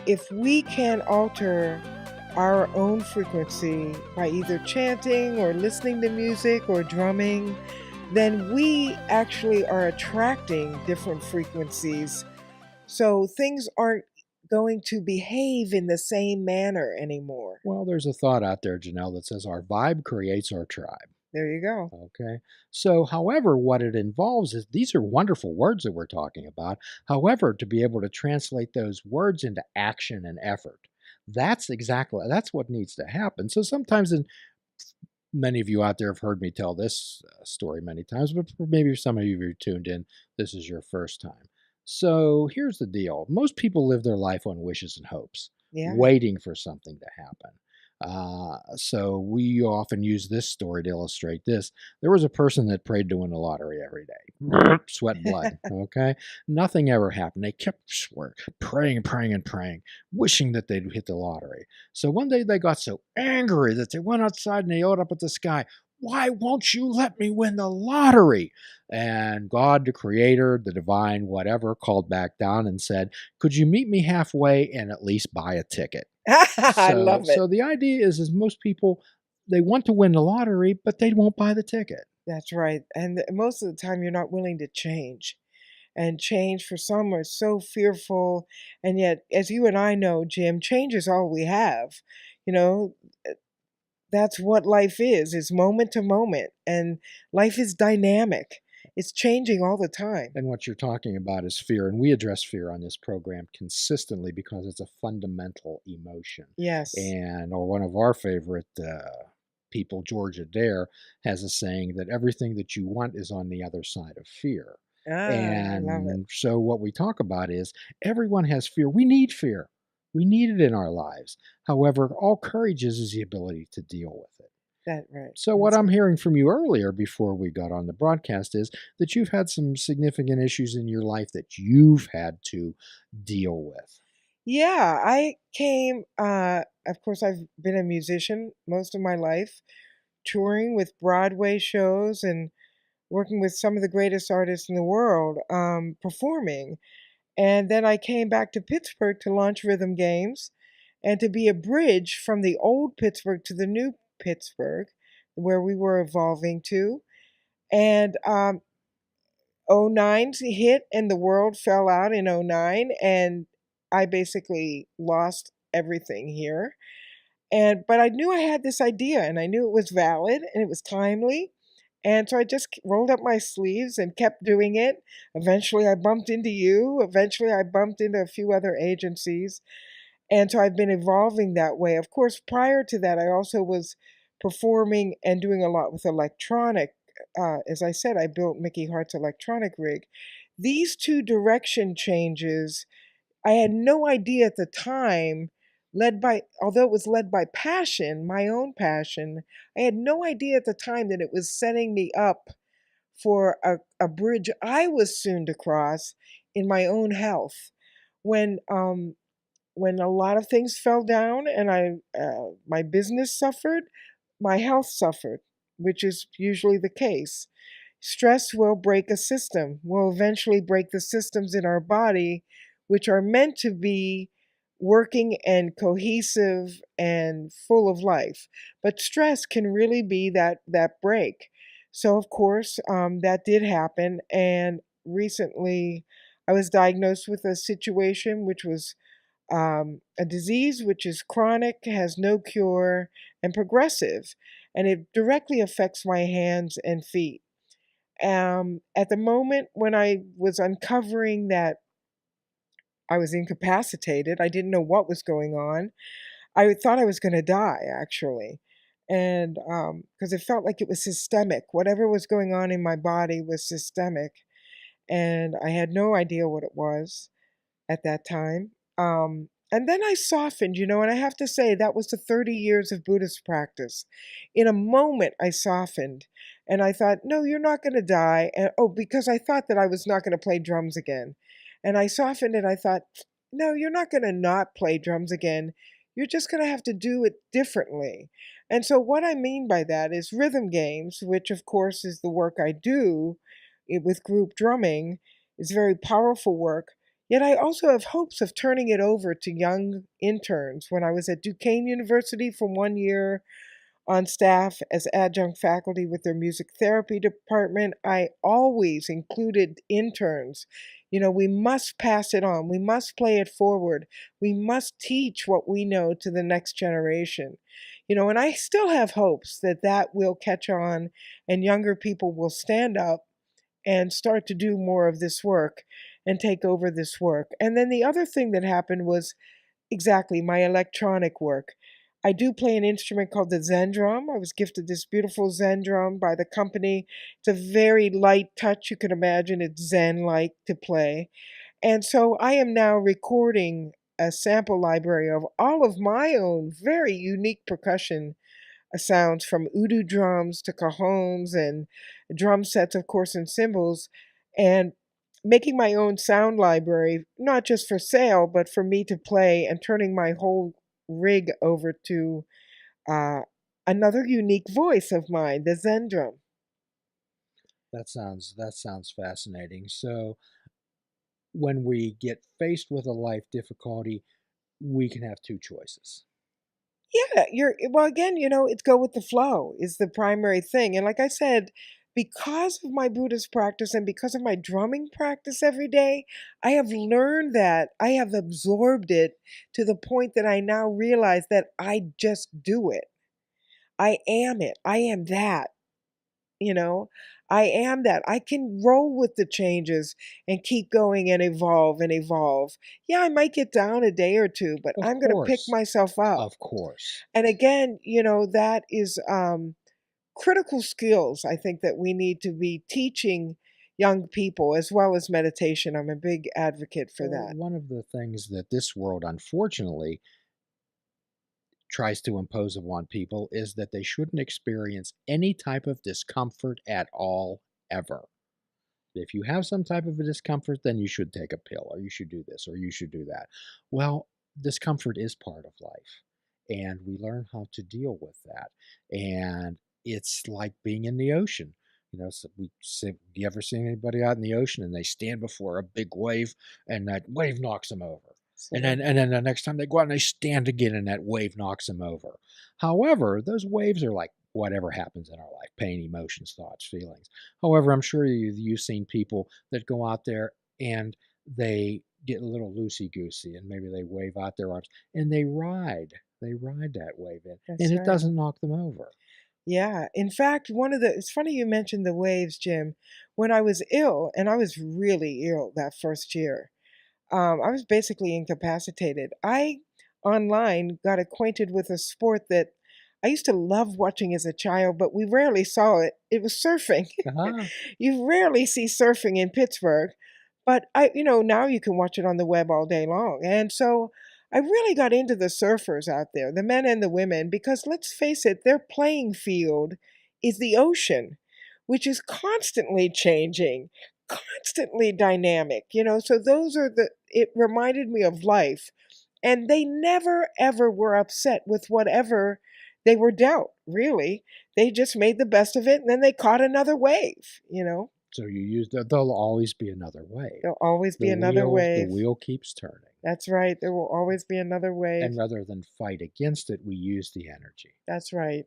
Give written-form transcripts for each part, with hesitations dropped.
if we can alter our own frequency by either chanting or listening to music or drumming, then we actually are attracting different frequencies. So things aren't going to behave in the same manner anymore. Well, there's a thought out there, Janelle, that says our vibe creates our tribe. There you go. Okay. So, however, what it involves is these are wonderful words that we're talking about. However, to be able to translate those words into action and effort, that's what needs to happen. So sometimes, and many of you out there have heard me tell this story many times, but maybe some of you who tuned in, this is your first time. So here's the deal: most people live their life on wishes and hopes, Yeah. waiting for something to happen. So we often use this story to illustrate this. There was a person that prayed to win the lottery every day, sweat and blood. Okay, nothing ever happened. They kept praying, praying, and praying, wishing that they'd hit the lottery. So one day they got so angry that they went outside and they yelled up at the sky, "Why won't you let me win the lottery?" And God, the creator, the divine, whatever, called back down and said, "Could you meet me halfway and at least buy a ticket?" I So, love it. so the idea is most people, they want to win the lottery, but they won't buy the ticket. That's right. And most of the time, you're not willing to change. And change for some are so fearful. And yet, as you and I know, Jim, change is all we have. You know, that's what life is moment to moment. And life is dynamic, it's changing all the time. And what you're talking about is fear. And we address fear on this program consistently because it's a fundamental emotion. Yes. And one of our favorite people, George Adair, has a saying that everything that you want is on the other side of fear. I love it. And so what we talk about is everyone has fear. We need fear. We need it in our lives. However, all courage is the ability to deal with it. That right. So, what That's I'm right. hearing from you earlier before we got on the broadcast is that you've had some significant issues in your life that you've had to deal with. Yeah, I came, of course, I've been a musician most of my life, touring with Broadway shows and working with some of the greatest artists in the world, performing. And then I came back to Pittsburgh to launch Rhythm Games and to be a bridge from the old Pittsburgh to the new Pittsburgh, where we were evolving to. And '09 hit and the world fell out in '09, and I basically lost everything here. But I knew I had this idea and I knew it was valid and it was timely. And so I just rolled up my sleeves and kept doing it. Eventually I bumped into you. Eventually I bumped into a few other agencies. And so I've been evolving that way. Of course, prior to that, I also was performing and doing a lot with electronic. As I said, I built Mickey Hart's electronic rig. These two direction changes, I had no idea at the time, although it was led by passion, my own passion, I had no idea at the time that it was setting me up for a bridge I was soon to cross in my own health. When um, when a lot of things fell down and my business suffered, my health suffered, which is usually the case. Stress will break a system, will eventually break the systems in our body, which are meant to be working and cohesive and full of life. But stress can really be that break. So, of course, that did happen. And recently, I was diagnosed with a situation which was a disease which is chronic, has no cure, and progressive, and it directly affects my hands and feet. At the moment when I was uncovering that I was incapacitated, I didn't know what was going on. I thought I was going to die, actually. And because it felt like it was systemic. Whatever was going on in my body was systemic. And I had no idea what it was at that time. And then I softened, and I have to say that was the 30 years of Buddhist practice. In a moment, I softened and I thought, no, you're not going to die. And because I thought that I was not going to play drums again. And I softened and I thought, no, you're not going to not play drums again. You're just going to have to do it differently. And so, what I mean by that is rhythm games, which of course is the work I do with group drumming, is very powerful work. Yet I also have hopes of turning it over to young interns. When I was at Duquesne University for 1 year on staff as adjunct faculty with their music therapy department, I always included interns. We must pass it on. We must play it forward. We must teach what we know to the next generation. And I still have hopes that that will catch on and younger people will stand up and start to do more of this work and take over this work. And then the other thing that happened was exactly my electronic work. I do play an instrument called the Zen drum. I was gifted this beautiful Zen drum by the company. It's a very light touch. You can imagine it's Zen like to play. And so I am now recording a sample library of all of my own very unique percussion sounds, from udu drums to cajones and drum sets, of course, and cymbals, and making my own sound library, not just for sale, but for me to play, and turning my whole rig over to uh, another unique voice of mine, the Zen drum. That sounds fascinating. So when we get faced with a life difficulty, we can have two choices. Yeah, well again, it's go with the flow is the primary thing. And like I said, because of my Buddhist practice and because of my drumming practice every day, I have learned that. I have absorbed it to the point that I now realize that I just do it. I am it. I am that, you know. I am that. I can roll with the changes and keep going and evolve and evolve. Yeah, I might get down a day or two, but Of I'm going to pick course. myself up. Of course. And again, that is critical skills I think that we need to be teaching young people, as well as meditation. I'm a big advocate for Well, that. one of the things that this world unfortunately tries to impose upon people is that they shouldn't experience any type of discomfort at all, ever. If you have some type of a discomfort, then you should take a pill, or you should do this, or you should do that. Well, discomfort is part of life, and we learn how to deal with that. And it's like being in the ocean. So we say, you ever seen anybody out in the ocean and they stand before a big wave and that wave knocks them over? And then Absolutely. and then the next time they go out and they stand again and that wave knocks them over. However, those waves are like whatever happens in our life, pain, emotions, thoughts, feelings. However, I'm sure you've seen people that go out there and they get a little loosey goosey and maybe they wave out their arms and they ride that wave in and That's it right. doesn't knock them over. Yeah. In fact, it's funny you mentioned the waves, Jim. When I was ill, and I was really ill that first year, I was basically incapacitated. I online got acquainted with a sport that I used to love watching as a child, but we rarely saw it. It was surfing. Ah, You rarely see surfing in Pittsburgh, but now you can watch it on the web all day long. And so I really got into the surfers out there, the men and the women, because let's face it, their playing field is the ocean, which is constantly changing, constantly dynamic. So it reminded me of life. And they never ever were upset with whatever they were dealt, really. They just made the best of it and then they caught another wave. so you use that. There'll always be another wave. There'll always The be another wheel, the wave. wheel keeps turning. That's right. There will always be another And wave. rather than fight against it, we use the energy. That's right.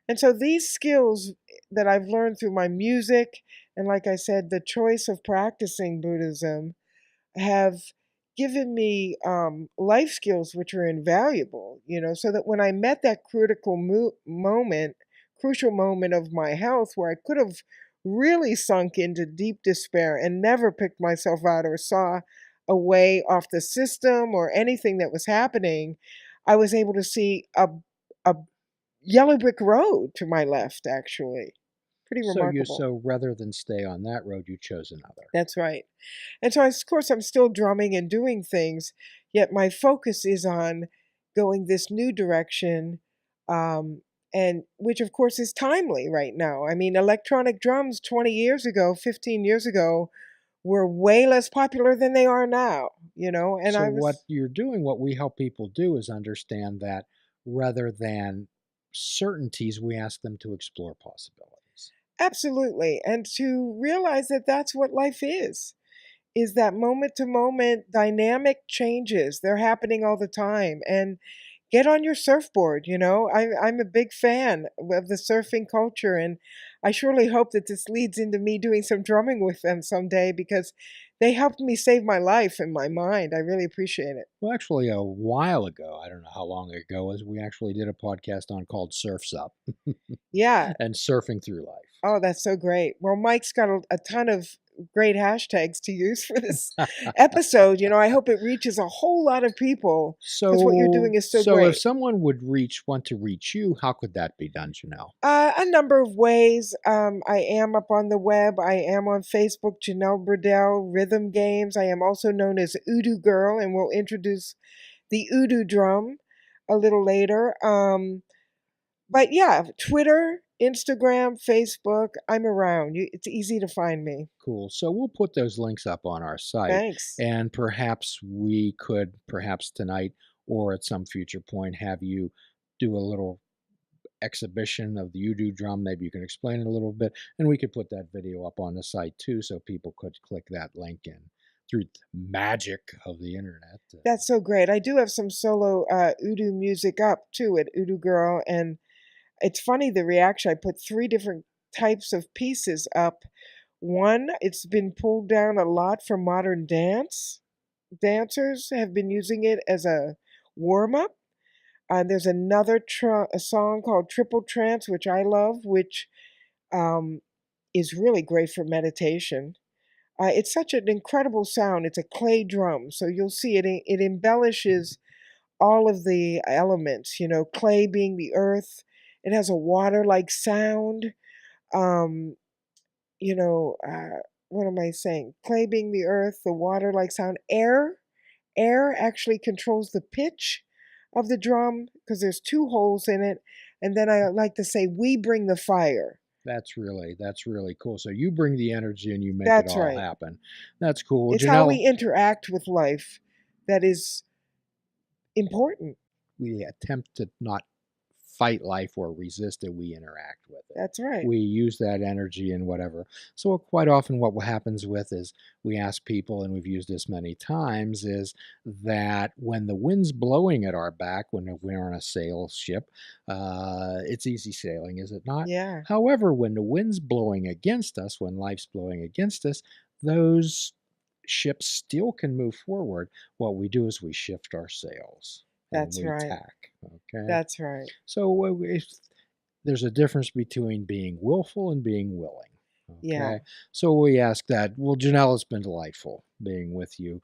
And so these skills that I've learned through my music, and like I said, the choice of practicing Buddhism, have given me life skills which are invaluable, so that when I met that crucial moment of my health where I could have really sunk into deep despair and never picked myself out or saw a way off the system or anything that was happening, I was able to see a yellow brick road to my left, actually. Pretty remarkable. So rather than stay on that road, you chose another. That's right. And so, of course, I'm still drumming and doing things, yet my focus is on going this new direction, um, and which, of course, is timely right now. I mean, electronic drums 20 years ago, 15 years ago, were way less popular than they are now. And So I what was you're doing, what we help people do is understand that rather than certainties, we ask them to explore possibilities. absolutely, and to realize that that's what life is. is that moment to moment dynamic changes. They're happening all the time. And get on your surfboard. I'm a big fan of the surfing culture. And I surely hope that this leads into me doing some drumming with them someday because they helped me save my life and my mind. I really appreciate it. Well, actually, a while ago, I don't know how long ago, was we actually did a podcast on called Surfs Up Yeah. and surfing through Oh, that's so great. Well, Mike's got a ton of great hashtags to use for this life. episode. I hope it reaches a whole lot of people because what you're doing is so So if great. someone would want to reach you, how could that be done, Janelle? A number of ways. I am up on the web. I am on Facebook, Janelle Burdell, Rhythm Games. I am also known as Udu Girl, and we'll introduce the Udu drum a little later. But yeah, Twitter, Instagram, Facebook, I'm around. It's easy to find me. Cool. So we'll put those links up on our site, Thanks. and perhaps we could, perhaps tonight or at some future point, have you do a little exhibition of the Udu drum. Maybe you can explain it a little bit, and we could put that video up on the site too, so people could click that link in through the magic of the internet. That's so great. I do have some solo Udu music up too at Udu Girl, and it's funny the reaction. I put 3 different types of pieces up. One, it's been pulled down a lot from modern dance. Dancers have been using it as a warm up. There's another a song called Triple Trance, which I love, which um, is really great for meditation. It's such an incredible sound. It's a clay drum, so you'll see it embellishes all of the elements, clay being the earth. It has a water-like sound. Um, what am I saying? Clay being the earth, the water-like sound. Air actually controls the pitch of the drum because there's 2 holes in it. And then I like to say, we bring the fire. That's really cool. So you bring the energy and you make it That's all right. happen. That's cool. It's how we Janelle, interact with life that is important. we attempt to not fight life or resist it, we interact with it. That's right. We use that energy and whatever. So quite often what happens with is we ask people, and we've used this many times, is that when the wind's blowing at our back, when we're on a sail ship, it's easy sailing, is it not? Yeah, However, when the wind's blowing against us, when life's blowing against us, those ships still can move forward. What we do is we shift our sails and that's we right. tack. Okay. That's right. So if there's a difference between being willful and being willing. Yeah, Okay. So we ask that. Well, Janelle, it's been delightful being with you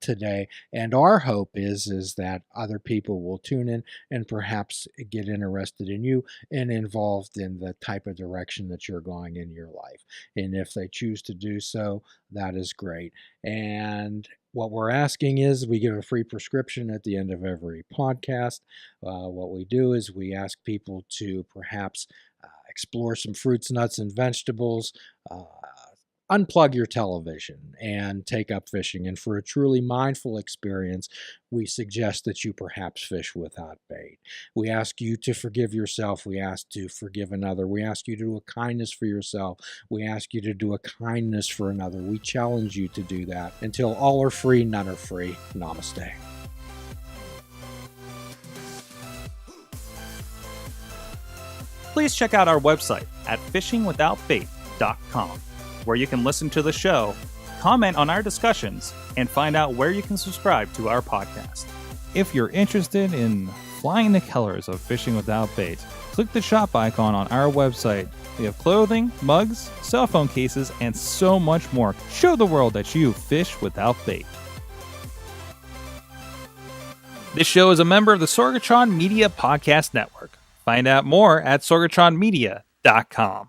today. And our hope is that other people will tune in and perhaps get interested in you and involved in the type of direction that you're going in your life. And if they choose to do so, that is great. And what we're asking is we give a free prescription at the end of every podcast. What we do is we ask people to perhaps explore some fruits, nuts, and vegetables, unplug your television, and take up fishing. And for a truly mindful experience, we suggest that you perhaps fish without bait. We ask you to forgive yourself. We ask to forgive another. We ask you to do a kindness for yourself. We ask you to do a kindness for another. We challenge you to do that. Until all are free, none are free. Namaste. Please check out our website at fishingwithoutbait.com, where you can listen to the show, comment on our discussions, and find out where you can subscribe to our podcast. If you're interested in flying the colors of Fishing Without Bait, click the shop icon on our website. We have clothing, mugs, cell phone cases, and so much more. Show the world that you fish without bait. This show is a member of the Sorgatron Media Podcast Network. Find out more at sorgatronmedia.com.